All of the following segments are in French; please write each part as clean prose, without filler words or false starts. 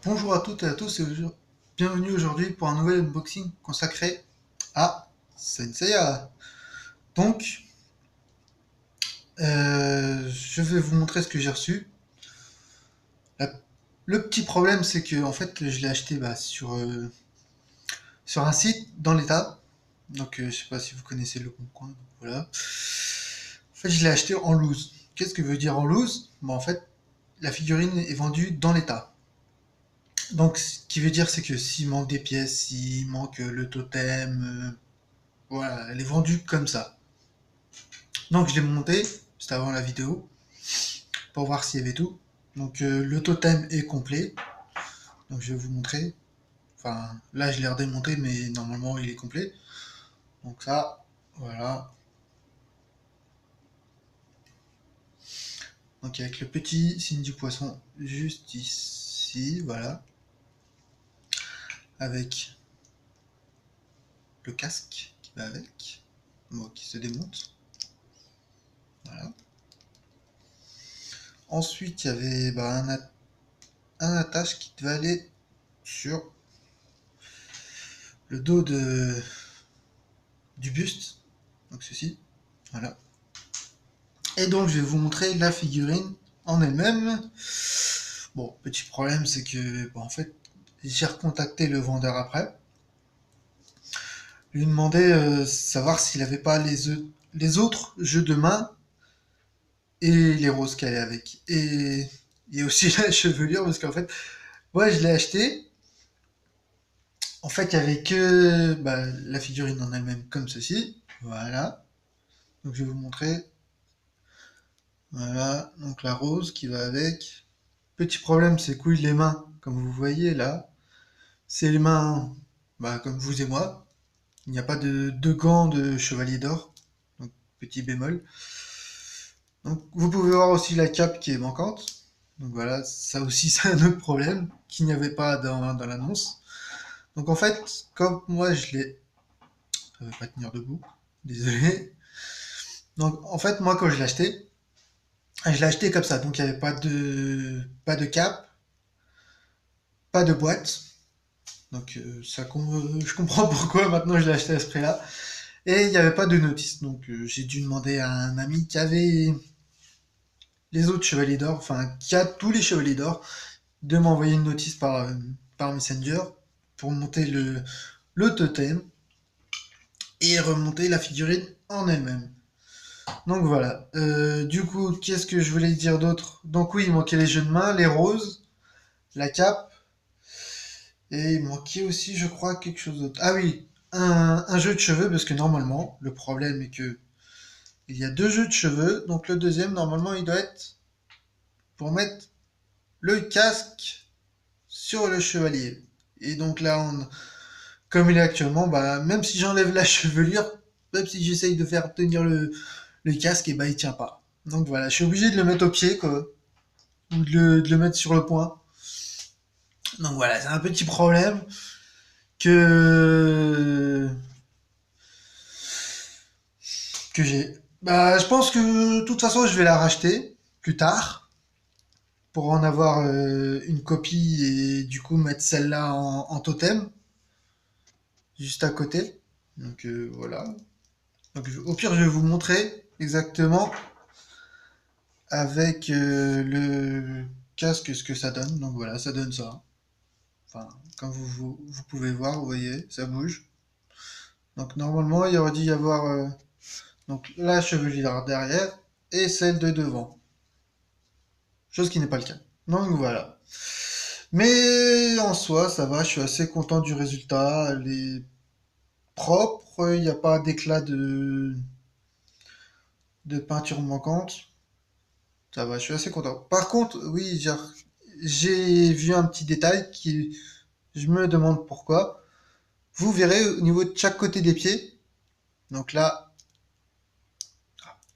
Bonjour à toutes et à tous et bienvenue aujourd'hui pour un nouvel unboxing consacré à Saint Seiya. Donc, je vais vous montrer ce que j'ai reçu. La- Le petit problème, c'est que en fait, je l'ai acheté sur un site dans l'état. Donc, je sais pas si vous connaissez Le Bon Coin. Donc voilà. En fait, je l'ai acheté en loose. Qu'est-ce que veut dire en loose? Bon, en fait, la figurine est vendue dans l'état. Donc, ce qui veut dire, c'est que s'il manque des pièces, s'il manque le totem, voilà, elle est vendue comme ça. Donc, je l'ai montée, c'était avant la vidéo, pour voir s'il y avait tout. Donc, le totem est complet. Donc, je vais vous montrer. Enfin, là, je l'ai redémonté, mais normalement, il est complet. Donc, ça, voilà. Donc, avec le petit signe du poisson juste ici, voilà. Avec le casque qui va avec, bon, qui se démonte. Voilà. Ensuite, il y avait un attache qui devait aller sur le dos du buste. Donc ceci, voilà. Et donc je vais vous montrer la figurine en elle-même. Bon, petit problème, c'est que bon, en fait, j'ai recontacté le vendeur après. Lui demandais savoir s'il avait pas les autres jeux de main et les roses qu'elle est avec. Et il y a aussi la chevelure parce qu'en fait, ouais, je l'ai acheté. En fait, il y avait que la figurine en elle-même comme ceci. Voilà. Donc je vais vous montrer. Voilà. Donc la rose qui va avec. Petit problème, c'est que oui, les mains, comme vous voyez là, c'est les mains comme vous et moi. Il n'y a pas de gants de chevalier d'or. Donc petit bémol. Donc vous pouvez voir aussi la cape qui est manquante. Donc voilà, ça aussi c'est un autre problème qu'il n'y avait pas dans l'annonce. Donc en fait, comme moi je l'ai... Ça va pas tenir debout. Désolé. Donc en fait, moi quand je l'ai acheté comme ça. Donc il n'y avait pas de cape, pas de boîte. Donc je comprends pourquoi maintenant je l'ai acheté à ce prix-là. Et il n'y avait pas de notice. Donc j'ai dû demander à un ami qui avait les autres chevaliers d'or, enfin qui a tous les chevaliers d'or, de m'envoyer une notice par Messenger pour monter le totem et remonter la figurine en elle-même. Donc voilà. Du coup, qu'est-ce que je voulais dire d'autre? Donc oui, il manquait les jeux de main, les roses, la cape, et il manquait aussi, je crois, quelque chose d'autre. Ah oui, un jeu de cheveux, parce que normalement, le problème est que il y a deux jeux de cheveux, donc le deuxième, normalement, il doit être pour mettre le casque sur le chevalier. Et donc là, comme il est actuellement, même si j'enlève la chevelure, même si j'essaye de faire tenir le casque, et il tient pas. Donc voilà, je suis obligé de le mettre au pied, quoi, ou de le mettre sur le point. Donc voilà, c'est un petit problème que que j'ai. Je pense que de toute façon, je vais la racheter plus tard pour en avoir une copie et du coup mettre celle-là en totem juste à côté. Donc voilà. Donc au pire, je vais vous montrer exactement avec le casque ce que ça donne. Donc voilà, ça donne ça. Enfin, comme vous pouvez voir, vous voyez, ça bouge. Donc normalement, il aurait dû y avoir donc la chevelure derrière et celle de devant. Chose qui n'est pas le cas. Donc voilà. Mais en soi, ça va, je suis assez content du résultat. Elle est propre, il n'y a pas d'éclat de peinture manquante. Ça va, je suis assez content. Par contre, oui, j'ai vu un petit détail qui, je me demande pourquoi. Vous verrez au niveau de chaque côté des pieds. Donc là,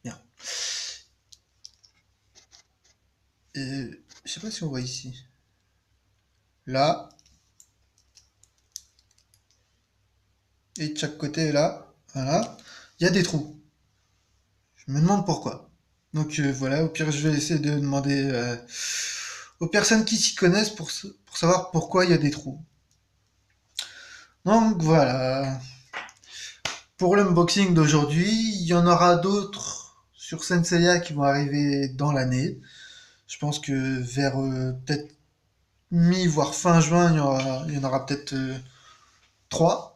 bien. Je sais pas si on voit ici. Là, et de chaque côté là, voilà, il y a des trous. Je me demande pourquoi. Donc voilà, au pire je vais essayer de demander aux personnes qui s'y connaissent pour savoir pourquoi il y a des trous. Donc voilà, pour l'unboxing d'aujourd'hui, il y en aura d'autres sur Senseiya qui vont arriver dans l'année. Je pense que vers peut-être voire fin juin, il y en aura peut-être 3.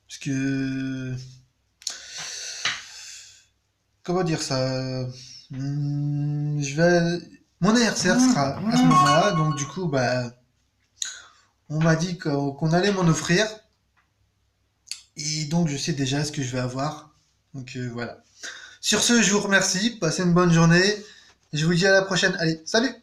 Parce que, comment dire ça, je vais, mon anniversaire sera à ce moment-là, donc du coup, bah, on m'a dit qu'on allait m'en offrir, et donc je sais déjà ce que je vais avoir. Donc voilà. Sur ce, je vous remercie, passez une bonne journée, et je vous dis à la prochaine. Allez, salut!